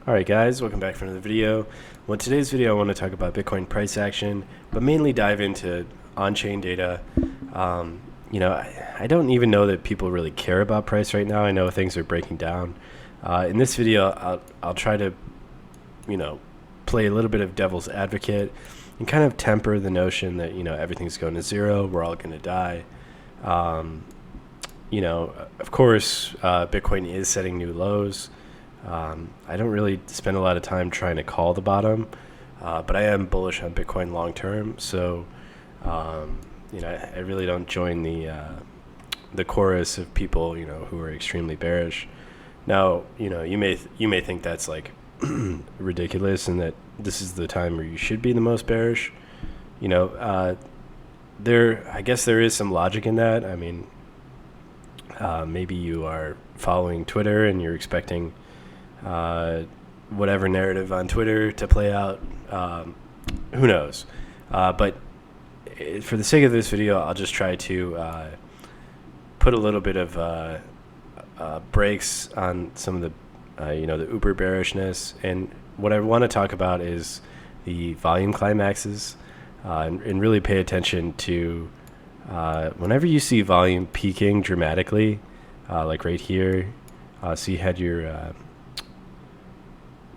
Alright guys, welcome back for another video. Well, in today's video I want to talk about Bitcoin price action, but mainly dive into on-chain data. I don't even know that people really care about price right now. I know things are breaking down. In this video, I'll try to, play a little bit of devil's advocate and kind of temper the notion that, everything's going to zero, we're all going to die. Of course, Bitcoin is setting new lows. I don't really spend a lot of time trying to call the bottom, but I am bullish on Bitcoin long term. So, I really don't join the chorus of people, who are extremely bearish. Now, you may think that's like ridiculous, and that this is the time where you should be the most bearish. I guess there is some logic in that. I mean, maybe you are following Twitter and you're expecting whatever narrative on Twitter to play out. Who knows? But for the sake of this video, I'll just try to put a little bit of brakes on some of the the uber bearishness. And what I want to talk about is the volume climaxes, and really pay attention to whenever you see volume peaking dramatically, like right here. So you had your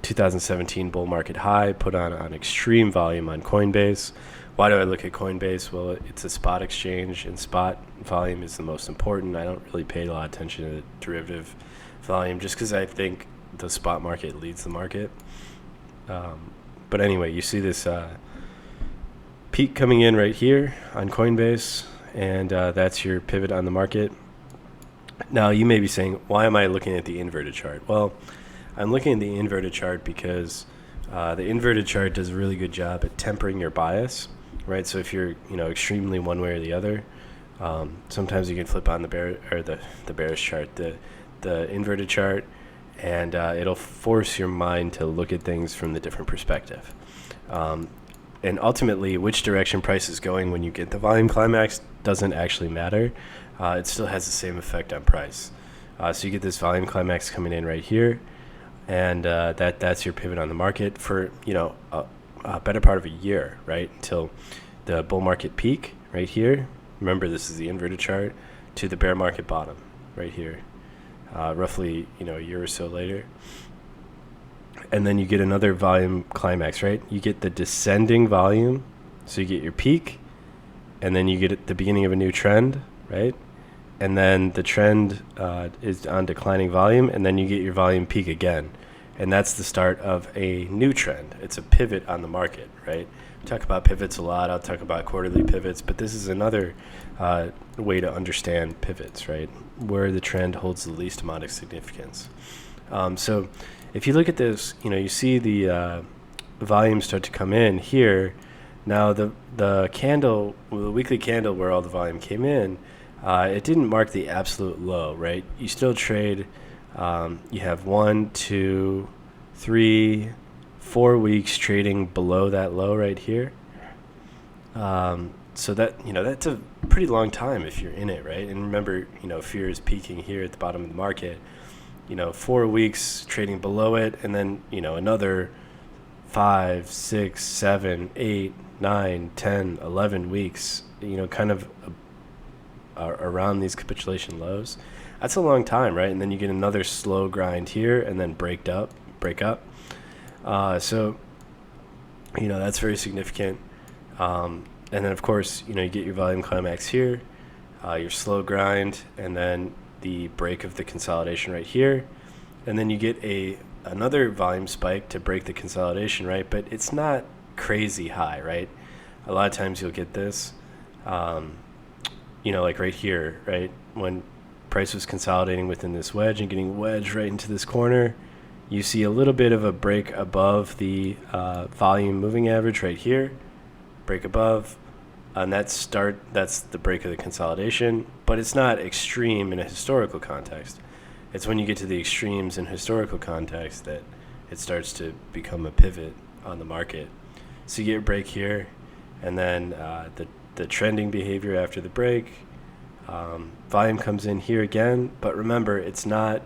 2017 bull market high put on extreme volume on Coinbase. Why do I look at Coinbase? Well, it's a spot exchange, and spot volume is the most important. I don't really pay a lot of attention to the derivative volume, just because I think the spot market leads the market. But anyway, you see this peak coming in right here on Coinbase, and that's your pivot on the market. Now, you may be saying, why am I looking at the inverted chart? Well, I'm looking at the inverted chart because the inverted chart does a really good job at tempering your bias, right? So if you're, extremely one way or the other, sometimes you can flip on the bearish chart, the inverted chart, and it'll force your mind to look at things from the different perspective. And ultimately, which direction price is going when you get the volume climax doesn't actually matter. It still has the same effect on price. So you get this volume climax coming in right here, and that's your pivot on the market for a better part of a year, right, until the bull market peak right here. Remember, this is the inverted chart, to the bear market bottom right here, roughly a year or so later. And then you get another volume climax, right? You get the descending volume, so you get your peak, and then you get the beginning of a new trend, right? And then the trend is on declining volume, and then you get your volume peak again. And that's the start of a new trend. It's a pivot on the market, right? We talk about pivots a lot. I'll talk about quarterly pivots, but this is another way to understand pivots, right? Where the trend holds the least amount of significance. So if you look at this, you see the volume start to come in here. Now the candle, the weekly candle where all the volume came in, it didn't mark the absolute low, right? You still trade. You have 1, 2, 3, 4 weeks trading below that low right here. So that that's a pretty long time if you're in it, right? And remember, fear is peaking here at the bottom of the market. 4 weeks trading below it, and then another 5, 6, 7, 8, 9, 10, 11 weeks. Kind of around these capitulation lows. That's a long time, right? And then you get another slow grind here, and then break up. So that's very significant. And then of course you get your volume climax here, your slow grind, and then the break of the consolidation right here, and then you get another volume spike to break the consolidation, right? But it's not crazy high, right? A lot of times you'll get this, like right here, right? When price was consolidating within this wedge and getting wedged right into this corner, you see a little bit of a break above the volume moving average right here, break above, and that's the break of the consolidation. But it's not extreme in a historical context. It's when you get to the extremes in historical context that it starts to become a pivot on the market. So you get a break here, and then the trending behavior after the break, volume comes in here again. But remember, it's not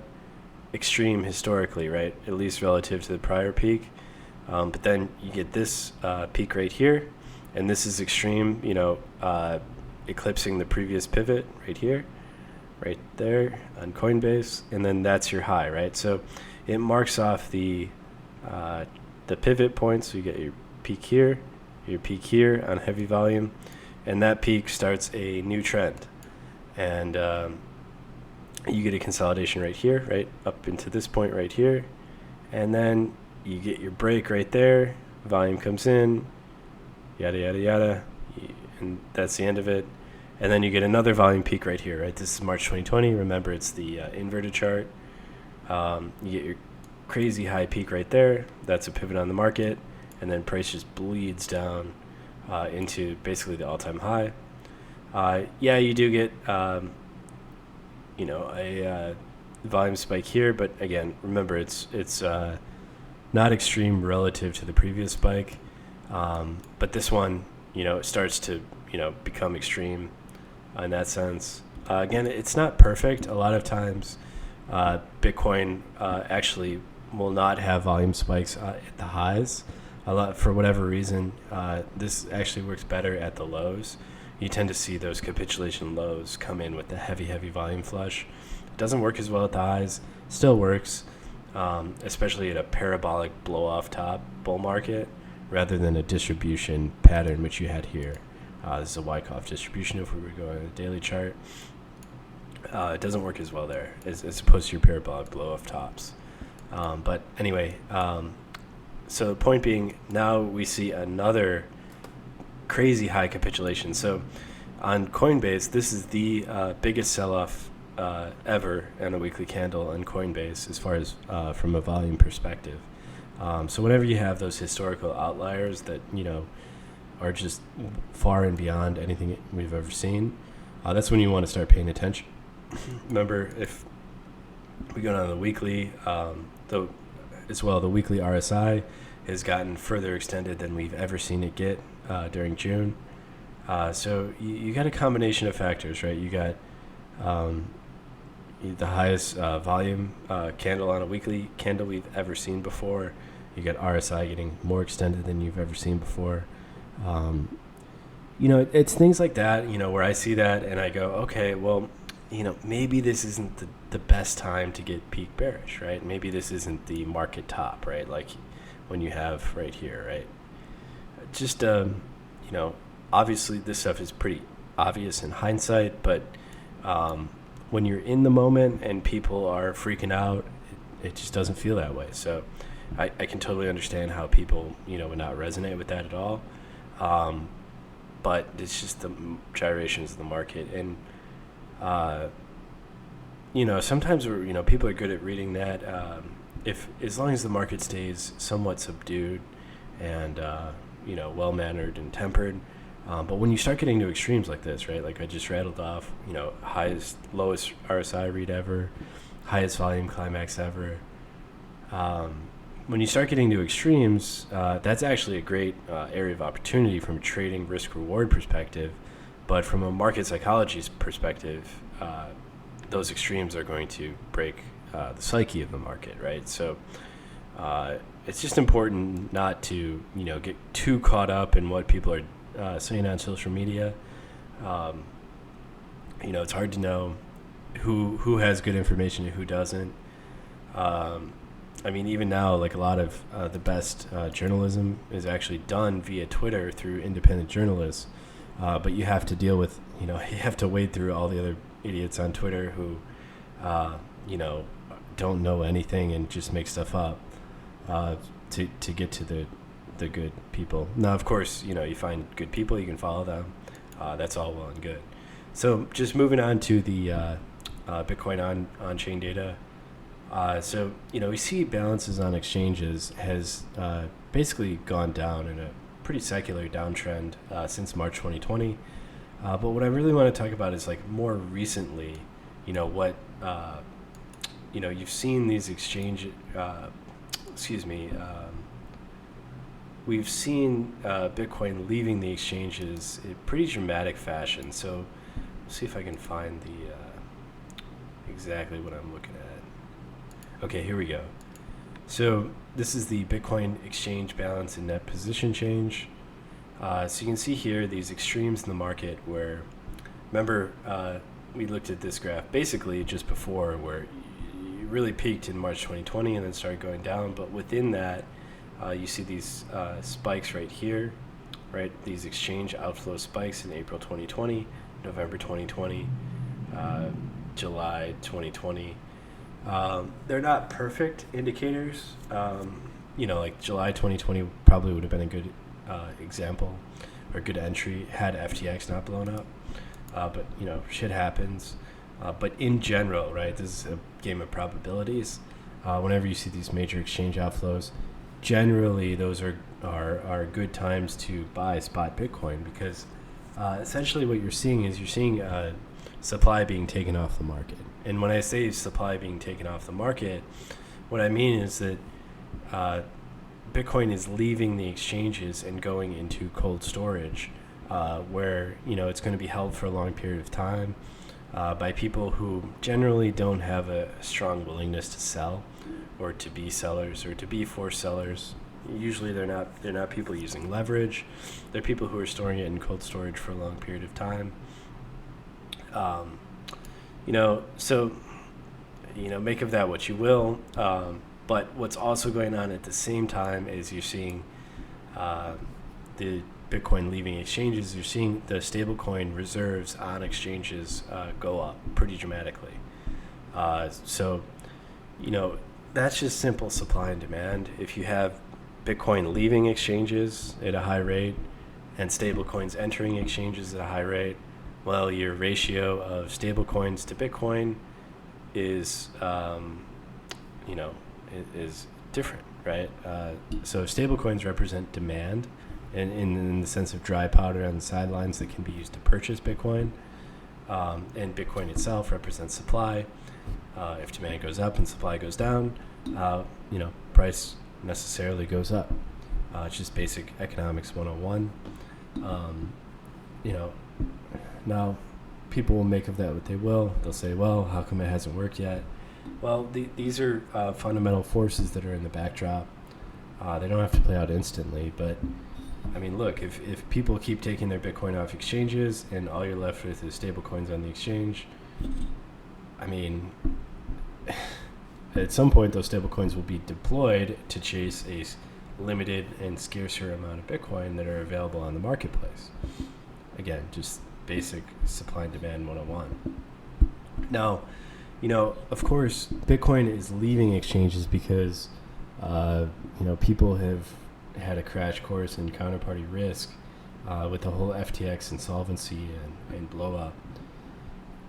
extreme historically, right? At least relative to the prior peak. But then you get this peak right here, and this is extreme, eclipsing the previous pivot right here, right there on Coinbase, and then that's your high, right? So it marks off the pivot points. So you get your peak here on heavy volume, and that peak starts a new trend, and you get a consolidation right here, right up into this point right here, and then you get your break right there, volume comes in, yada yada yada, and that's the end of it. And then you get another volume peak right here, right? This is March 2020. Remember, it's the inverted chart. You get your crazy high peak right there. That's a pivot on the market, and then price just bleeds down into basically the all-time high. You do get a volume spike here, but again, remember it's not extreme relative to the previous spike, but this one, it starts to become extreme in that sense. Again, it's not perfect. A lot of times, Bitcoin actually will not have volume spikes at the highs. For whatever reason, this actually works better at the lows. You tend to see those capitulation lows come in with the heavy volume flush. It doesn't work as well at the highs. Still works, especially at a parabolic blow-off top bull market, rather than a distribution pattern, which you had here. This is a Wyckoff distribution if we were going on a daily chart. It doesn't work as well there as opposed to your parabolic blow-off tops. But anyway, so the point being, now we see another crazy high capitulation. So on Coinbase, this is the biggest sell-off ever in a weekly candle on Coinbase as far as from a volume perspective. So whenever you have those historical outliers that are just far and beyond anything we've ever seen, that's when you want to start paying attention. Remember, if we go down to the weekly, the weekly RSI has gotten further extended than we've ever seen it get during June. So you got a combination of factors, right? You got the highest volume candle on a weekly candle we've ever seen before. You got RSI getting more extended than you've ever seen before. It's things like that, where I see that and I go, okay, well, maybe this isn't the best time to get peak bearish, right? Maybe this isn't the market top, right? Like when you have right here, right? Just, obviously this stuff is pretty obvious in hindsight, but when you're in the moment and people are freaking out, it just doesn't feel that way. So I can totally understand how people, would not resonate with that at all. But it's just the gyrations of the market. And, sometimes people are good at reading that. As long as the market stays somewhat subdued and, well-mannered and tempered. But when you start getting to extremes like this, right, like I just rattled off, lowest RSI read ever, highest volume climax ever. When you start getting to extremes, that's actually a great area of opportunity from a trading risk-reward perspective. But from a market psychology perspective, those extremes are going to break the psyche of the market, right? So it's just important not to, get too caught up in what people are saying on social media. It's hard to know who has good information and who doesn't. Even now, like a lot of the best journalism is actually done via Twitter through independent journalists. But you have to deal with, you have to wade through all the other idiots on Twitter who, don't know anything and just make stuff up to get to the good people. Now, of course, you find good people, you can follow them. That's all well and good. So just moving on to the Bitcoin on-chain data. We see balances on exchanges has basically gone down in a pretty secular downtrend since March 2020. But what I really want to talk about is like more recently, you've seen these we've seen Bitcoin leaving the exchanges in pretty dramatic fashion. So let's see if I can find the exactly what I'm looking at. Okay, here we go. So this is the Bitcoin exchange balance and net position change. So you can see here these extremes in the market where, remember, we looked at this graph basically just before where you really peaked in March 2020 and then started going down. But within that, you see these spikes right here, right? These exchange outflow spikes in April 2020, November 2020, July 2020. They're not perfect indicators. Like July 2020 probably would have been a good example or good entry had FTX not blown up. But shit happens. But in general, right, this is a game of probabilities. Whenever you see these major exchange outflows, generally those are good times to buy spot Bitcoin because essentially what you're seeing supply being taken off the market. And when I say supply being taken off the market, what I mean is that Bitcoin is leaving the exchanges and going into cold storage, where it's going to be held for a long period of time by people who generally don't have a strong willingness to sell, or to be sellers, or to be forced sellers. Usually, they're not people using leverage. They're people who are storing it in cold storage for a long period of time. So make of that what you will. But what's also going on at the same time is you're seeing the Bitcoin leaving exchanges. You're seeing the stablecoin reserves on exchanges go up pretty dramatically. So that's just simple supply and demand. If you have Bitcoin leaving exchanges at a high rate and stablecoins entering exchanges at a high rate, well, your ratio of stablecoins to Bitcoin is is different, right? So stablecoins represent demand in the sense of dry powder on the sidelines that can be used to purchase Bitcoin. And Bitcoin itself represents supply. If demand goes up and supply goes down, price necessarily goes up. It's just basic economics 101. Now people will make of that what they will. They'll say, well, how come it hasn't worked yet? Well, these are fundamental forces that are in the backdrop. They don't have to play out instantly, but I mean, look, if people keep taking their Bitcoin off exchanges and all you're left with is stablecoins on the exchange, I mean, at some point those stablecoins will be deployed to chase a limited and scarcer amount of Bitcoin that are available on the marketplace. Again, just basic supply and demand 101. Now, of course, Bitcoin is leaving exchanges because, people have had a crash course in counterparty risk with the whole FTX insolvency and blow up.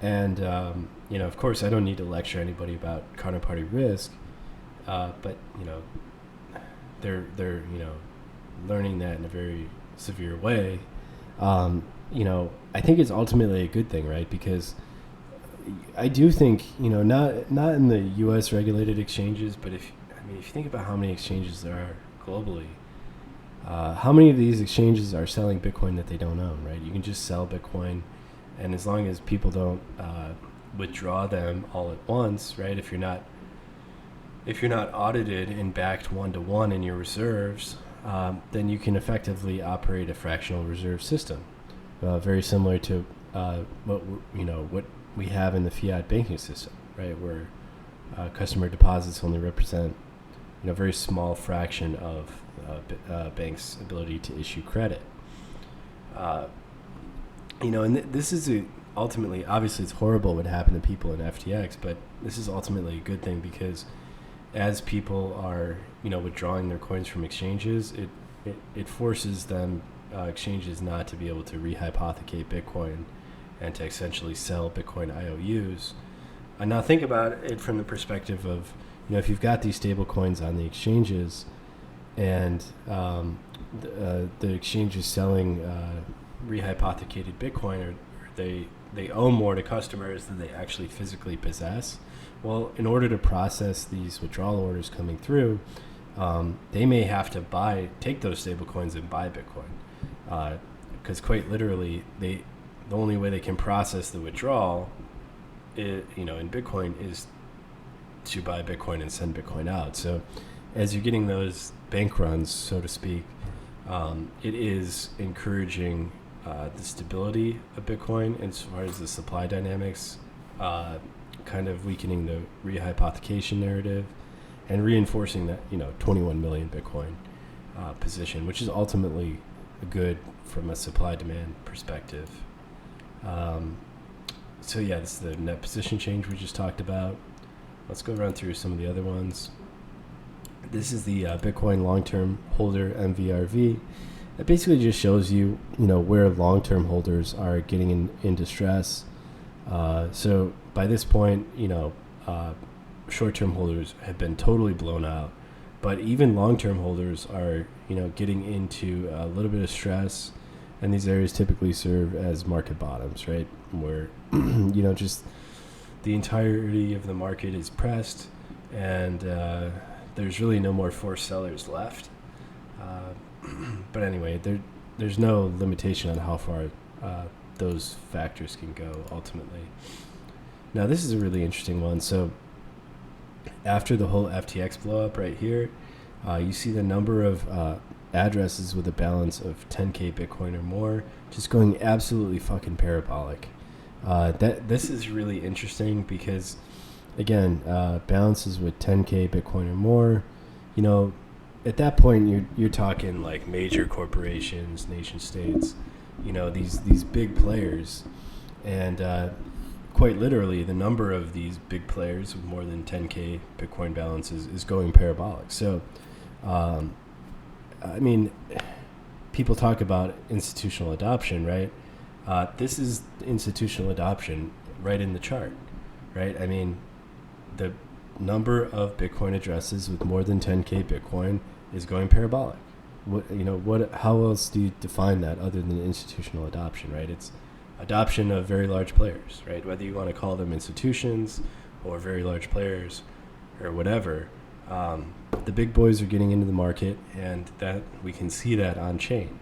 And, of course, I don't need to lecture anybody about counterparty risk, but, they're learning that in a very severe way. I think it's ultimately a good thing, right? Because I do think, not in the U.S. regulated exchanges, but if you think about how many exchanges there are globally, how many of these exchanges are selling Bitcoin that they don't own, right? You can just sell Bitcoin, and as long as people don't withdraw them all at once, right? If you're not audited and backed 1-to-1 in your reserves, then you can effectively operate a fractional reserve system, very similar to what we have in the fiat banking system, right? Where customer deposits only represent a very small fraction of banks' ability to issue credit. And this is ultimately, obviously, it's horrible what happened to people in FTX, but this is ultimately a good thing because as people are, withdrawing their coins from exchanges, it forces them exchanges not to be able to rehypothecate Bitcoin and to essentially sell Bitcoin IOUs. And now think about it from the perspective of, if you've got these stable coins on the exchanges and the exchange is selling rehypothecated Bitcoin, or they owe more to customers than they actually physically possess. Well, in order to process these withdrawal orders coming through, they may have to take those stable coins and buy Bitcoin. Because quite literally, the only way they can process the withdrawal in Bitcoin is to buy Bitcoin and send Bitcoin out. So as you're getting those bank runs, so to speak, it is encouraging the stability of Bitcoin as far as the supply dynamics, kind of weakening the rehypothecation narrative and reinforcing that, 21 million Bitcoin position, which is ultimately good from a supply demand perspective. So yeah, this is the net position change we just talked about. Let's go run through some of the other ones. This is the Bitcoin long-term holder MVRV. It basically just shows you, where long-term holders are getting in distress. So by this point, short-term holders have been totally blown out, but even long-term holders are, getting into a little bit of stress, and these areas typically serve as market bottoms, right? Where, just the entirety of the market is pressed, and there's really no more forced sellers left. But anyway, there's no limitation on how far those factors can go ultimately. Now, this is a really interesting one. So after the whole FTX blow up right here, you see the number of addresses with a balance of 10K Bitcoin or more just going absolutely fucking parabolic. This is really interesting because, again, balances with 10K Bitcoin or more, at that point you're talking like major corporations, nation states, these big players, and quite literally the number of these big players with more than 10K Bitcoin balances is going parabolic. So people talk about institutional adoption, right? This is institutional adoption right in the chart, right? The number of Bitcoin addresses with more than 10K Bitcoin is going parabolic. How else do you define that other than institutional adoption, right? It's adoption of very large players, right? Whether you want to call them institutions or very large players or whatever, the big boys are getting into the market, and that we can see that on chain.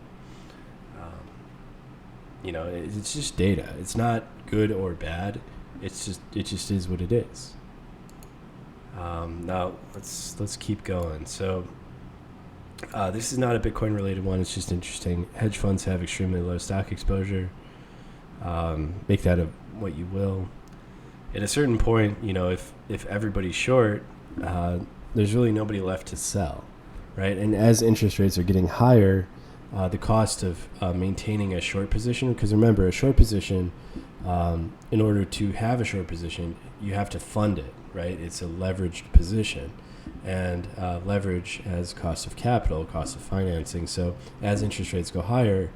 It's just data. It's not good or bad. It just is what it is. Now let's keep going. So this is not a Bitcoin related one. It's just interesting. Hedge funds have extremely low stock exposure. Make that what you will. At a certain point, if everybody's short, there's really nobody left to sell, right? And as interest rates are getting higher, the cost of maintaining a short position, because remember, a short position, in order to have a short position, you have to fund it, right? It's a leveraged position, and leverage has cost of capital, cost of financing. So as interest rates go higher,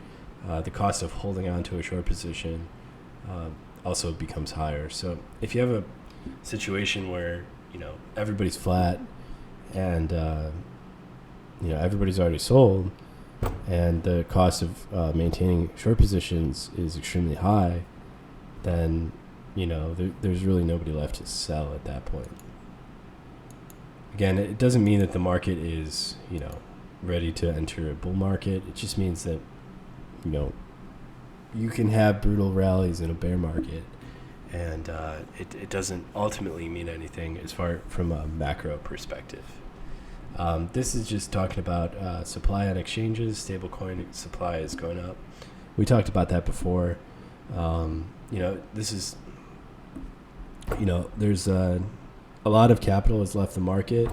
the cost of holding on to a short position also becomes higher. So if you have a situation where, everybody's flat and, everybody's already sold, and the cost of maintaining short positions is extremely high, then, there's really nobody left to sell at that point. Again, it doesn't mean that the market is, ready to enter a bull market. It just means that, you can have brutal rallies in a bear market, and it doesn't ultimately mean anything as far from a macro perspective. This is just talking about supply on exchanges. Stablecoin supply is going up. We talked about that before. This is, there's a lot of capital has left the market,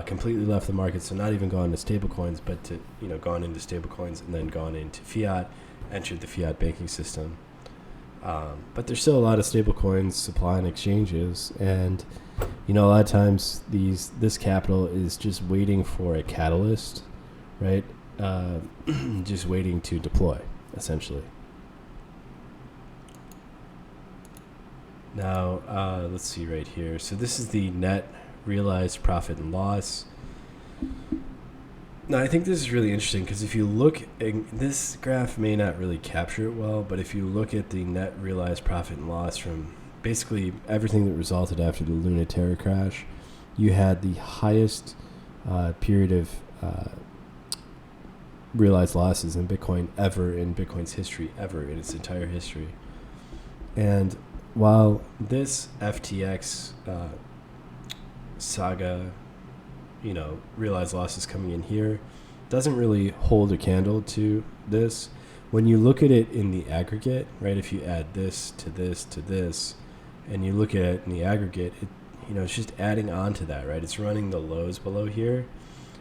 completely left the market. So not even gone to stablecoins, but to, gone into stablecoins and then gone into fiat, entered the fiat banking system. But there's still a lot of stablecoins supply on exchanges, and a lot of times this capital is just waiting for a catalyst, right? Just waiting to deploy, essentially. Now, let's see right here. So this is the net realized profit and loss. Now, I think this is really interesting because if you look, this graph may not really capture it well, but if you look at the net realized profit and loss from basically everything that resulted after the Luna Terra crash, you had the highest period of realized losses in Bitcoin ever, in Bitcoin's history, ever in its entire history. And while this FTX saga, realized losses coming in here, doesn't really hold a candle to this. When you look at it in the aggregate, right, if you add this to this to this, and you look at it in the aggregate, it's just adding on to that, right? It's running the lows below here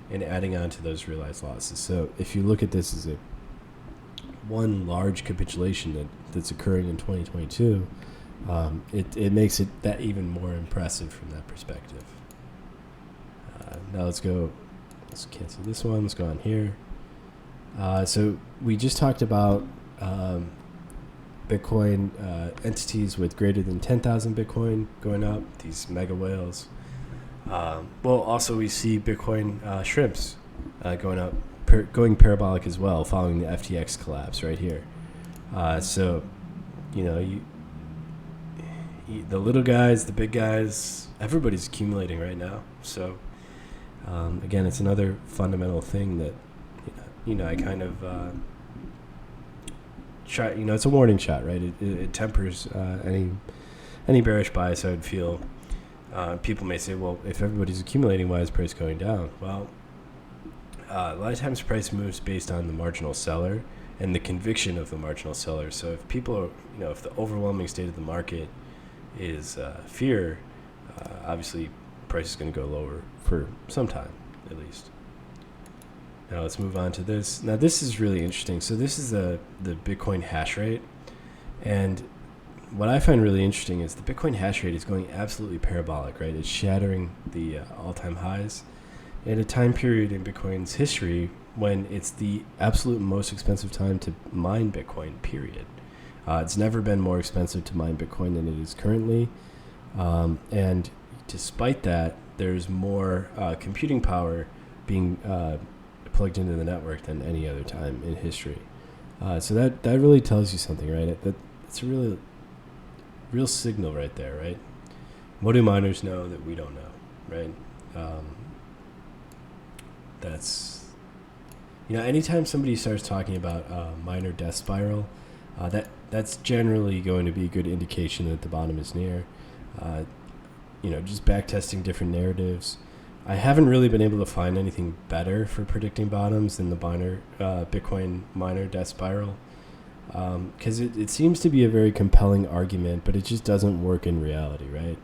and adding on to those realized losses. So if you look at this as one large capitulation that's occurring in 2022, it makes it that even more impressive from that perspective. Now let's cancel this one. Let's go on here. So we just talked about Bitcoin entities with greater than 10,000 Bitcoin going up, these mega whales. Also we see Bitcoin shrimps going up, going parabolic as well, following the FTX collapse right here. The little guys, the big guys, everybody's accumulating right now. So again, it's another fundamental thing that I kind of try. It's a warning shot, right? It tempers any bearish bias. I would feel people may say, well, if everybody's accumulating, why is price going down? Well, a lot of times price moves based on the marginal seller and the conviction of the marginal seller. So if people are, if the overwhelming state of the market is fear, obviously price is going to go lower for some time at least. Now let's move on to this. Now this is really interesting. So this is the Bitcoin hash rate, and what I find really interesting is the Bitcoin hash rate is going absolutely parabolic, right? It's shattering the all-time highs at a time period in Bitcoin's history when it's the absolute most expensive time to mine Bitcoin, period. It's never been more expensive to mine Bitcoin than it is currently. And despite that, there's more computing power being plugged into the network than any other time in history. So that really tells you something, right? It's a really real signal right there, right? What do miners know that we don't know, right? That's, anytime somebody starts talking about miner death spiral, that's generally going to be a good indication that the bottom is near. Just backtesting different narratives. I haven't really been able to find anything better for predicting bottoms than the Bitcoin miner death spiral, because it seems to be a very compelling argument, but it just doesn't work in reality, right?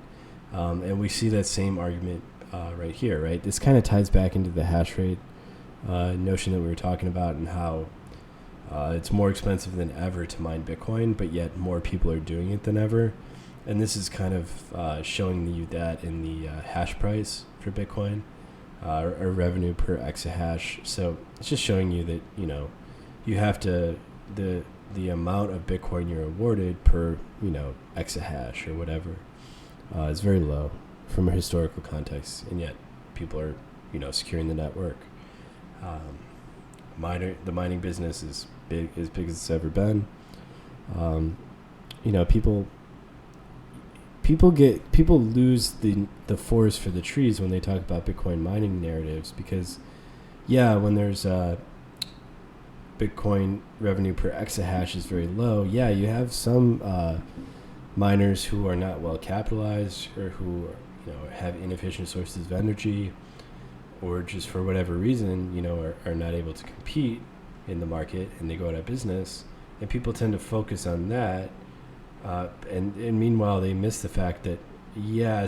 And we see that same argument right here, right? This kind of ties back into the hash rate notion that we were talking about, and how it's more expensive than ever to mine Bitcoin, but yet more people are doing it than ever. And this is kind of showing you that in the hash price for Bitcoin, or revenue per exahash. So it's just showing you that, you have to, the amount of Bitcoin you're awarded per, exahash or whatever, is very low from a historical context. And yet people are, securing the network. The mining business is as big as it's ever been. People lose the forest for the trees when they talk about Bitcoin mining narratives, because when there's Bitcoin revenue per exahash is very low, you have some miners who are not well capitalized, or who have inefficient sources of energy, or just for whatever reason are not able to compete in the market, and they go out of business, and people tend to focus on that. And meanwhile, they miss the fact that,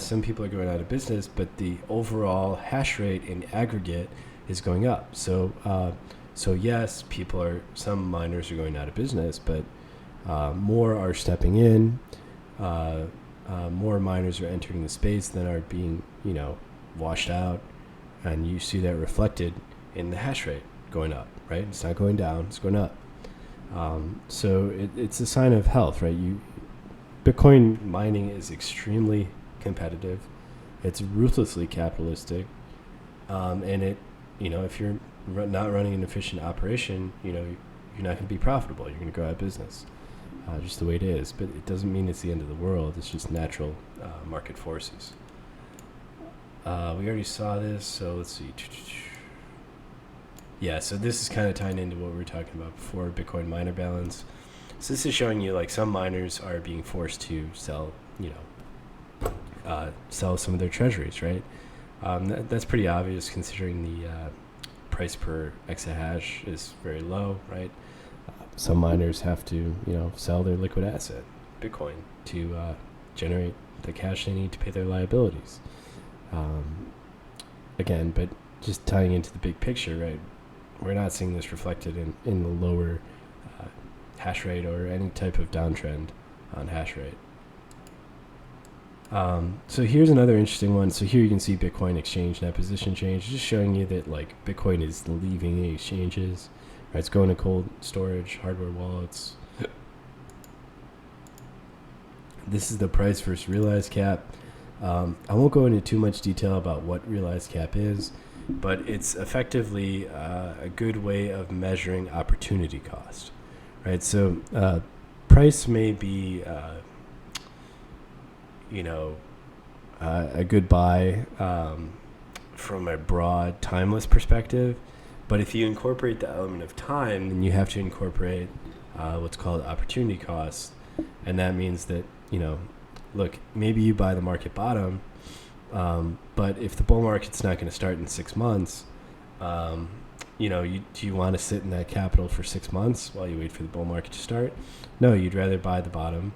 some people are going out of business, but the overall hash rate in aggregate is going up. So yes, some miners are going out of business, but more are stepping in. More miners are entering the space than are being, washed out. And you see that reflected in the hash rate going up, right? It's not going down, it's going up. So it's a sign of health, right? Bitcoin mining is extremely competitive. It's ruthlessly capitalistic. And if you're not running an efficient operation, you're not going to be profitable. You're going to go out of business, just the way it is. But it doesn't mean it's the end of the world. It's just natural market forces. We already saw this, so let's see. So this is kind of tying into what we were talking about before, Bitcoin miner balance. So this is showing you, like, some miners are being forced to sell, sell some of their treasuries, right? That's pretty obvious considering the price per exahash is very low, right? Some miners have to, sell their liquid asset, Bitcoin, to generate the cash they need to pay their liabilities. Again, but just tying into the big picture, right? We're not seeing this reflected in the lower hash rate or any type of downtrend on hash rate. So here's another interesting one. So here you can see Bitcoin exchange net position change, just showing you that like Bitcoin is leaving the exchanges. Right, it's going to cold storage, hardware wallets. This is the price versus realized cap. I won't go into too much detail about what realized cap is, but it's effectively a good way of measuring opportunity cost. Right, so price may be a good buy from a broad, timeless perspective. But if you incorporate the element of time, then you have to incorporate what's called opportunity cost. And that means that, look, maybe you buy the market bottom, but if the bull market's not going to start in 6 months, do you want to sit in that capital for 6 months while you wait for the bull market to start? No, you'd rather buy the bottom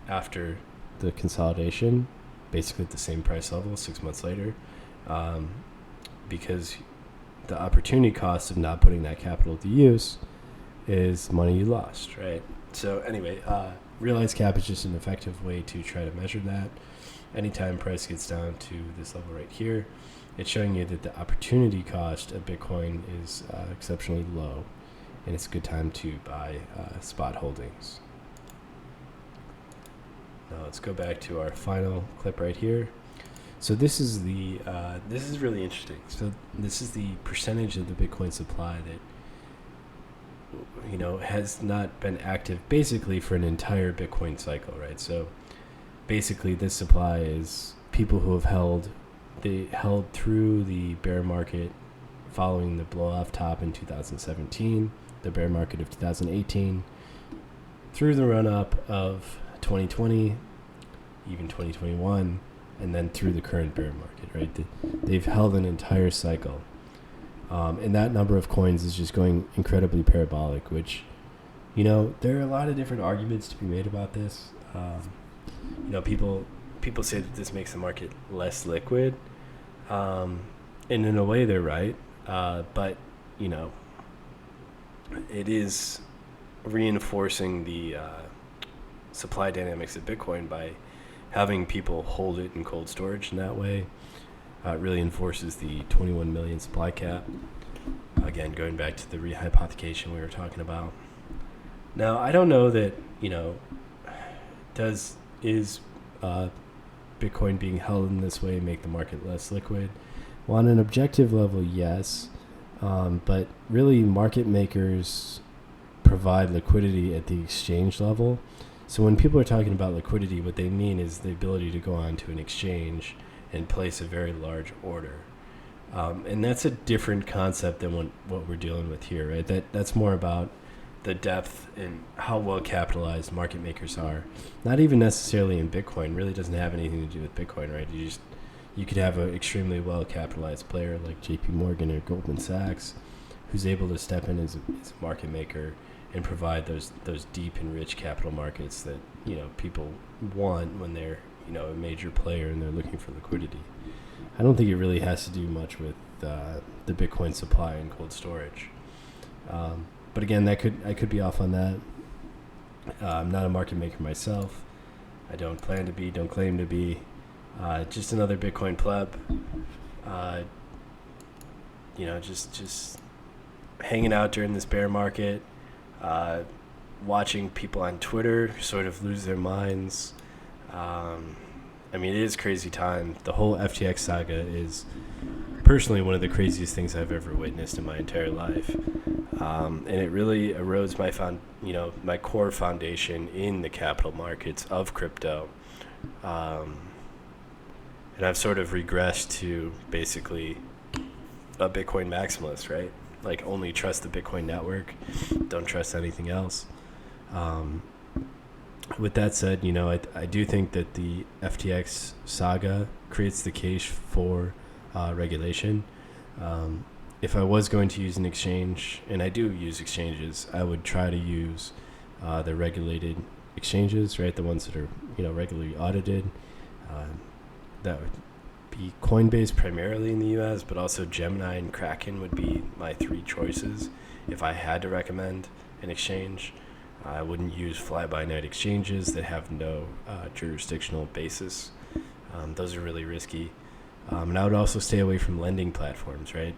after the consolidation, basically at the same price level 6 months later, because the opportunity cost of not putting that capital to use is money you lost, right? So anyway, realized cap is just an effective way to try to measure that. Anytime price gets down to this level right here, it's showing you that the opportunity cost of Bitcoin is exceptionally low, and it's a good time to buy spot holdings. Now let's go back to our final clip right here. So this is this is really interesting. So this is the percentage of the Bitcoin supply that has not been active basically for an entire Bitcoin cycle, right? So basically this supply is people who have held through the bear market following the blow off top in 2017, the bear market of 2018, through the run up of 2020, even 2021, and then through the current bear market, right? They've held an entire cycle. And that number of coins is just going incredibly parabolic, which, there are a lot of different arguments to be made about this. People say that this makes the market less liquid. And in a way they're right. But, it is reinforcing the supply dynamics of Bitcoin by having people hold it in cold storage in that way. It really enforces the 21 million supply cap. Again, going back to the rehypothecation we were talking about. Now, I don't know that, is Bitcoin being held in this way make the market less liquid? Well, on an objective level, yes. But really, market makers provide liquidity at the exchange level. So when people are talking about liquidity, what they mean is the ability to go on to an exchange and place a very large order. And that's a different concept than what we're dealing with here, right? That's more about the depth and how well capitalized market makers are. Not even necessarily in Bitcoin. Really doesn't have anything to do with Bitcoin, right? You could have an extremely well capitalized player like JP Morgan or Goldman Sachs who's able to step in as a market maker and provide those deep and rich capital markets that people want when they're a major player and they're looking for liquidity. I don't think it really has to do much with the Bitcoin supply and cold storage. But again, I could be off on that. I'm not a market maker myself. I don't plan to be, don't claim to be. Just another Bitcoin pleb. Just hanging out during this bear market, watching people on Twitter sort of lose their minds. It is crazy time. The whole FTX saga is personally one of the craziest things I've ever witnessed in my entire life. And it really erodes my core foundation in the capital markets of crypto. And I've sort of regressed to basically a Bitcoin maximalist, right? Like only trust the Bitcoin network, don't trust anything else. With that said, I do think that the FTX saga creates the case for regulation. If I was going to use an exchange, and I do use exchanges, I would try to use the regulated exchanges, right? The ones that are regularly audited. That would be Coinbase primarily in the U.S., but also Gemini and Kraken would be my three choices if I had to recommend an exchange. I wouldn't use fly-by-night exchanges that have no jurisdictional basis. Those are really risky. And I would also stay away from lending platforms, right?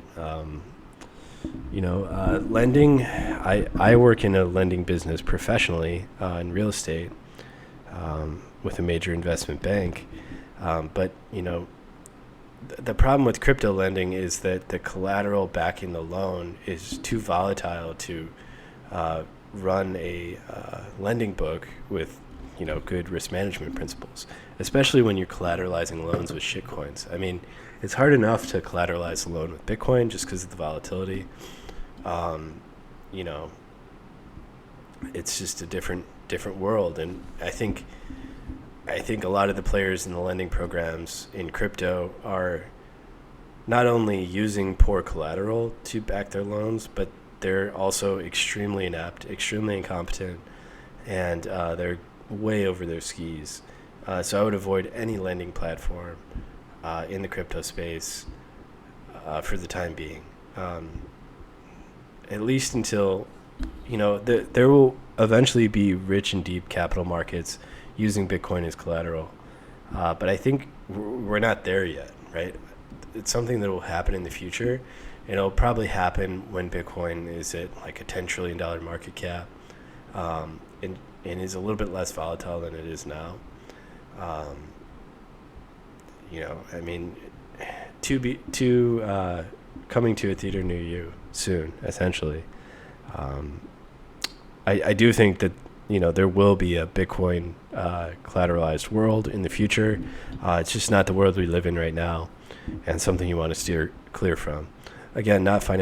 Lending, I work in a lending business professionally in real estate with a major investment bank. But the problem with crypto lending is that the collateral backing the loan is too volatile to run a lending book with good risk management principles, especially when you're collateralizing loans with shitcoins. I mean, it's hard enough to collateralize a loan with Bitcoin just because of the volatility. It's just a different world, and I think a lot of the players in the lending programs in crypto are not only using poor collateral to back their loans, but they're also extremely inept, extremely incompetent, and they're way over their skis. So I would avoid any lending platform in the crypto space for the time being, at least until there will eventually be rich and deep capital markets using Bitcoin as collateral. But I think we're not there yet, right? It's something that will happen in the future. It'll probably happen when Bitcoin is at like a $10 trillion market cap, and is a little bit less volatile than it is now. Coming to a theater near you soon, essentially. I do think that there will be a Bitcoin collateralized world in the future. It's just not the world we live in right now, and something you want to steer clear from. Again, not financial.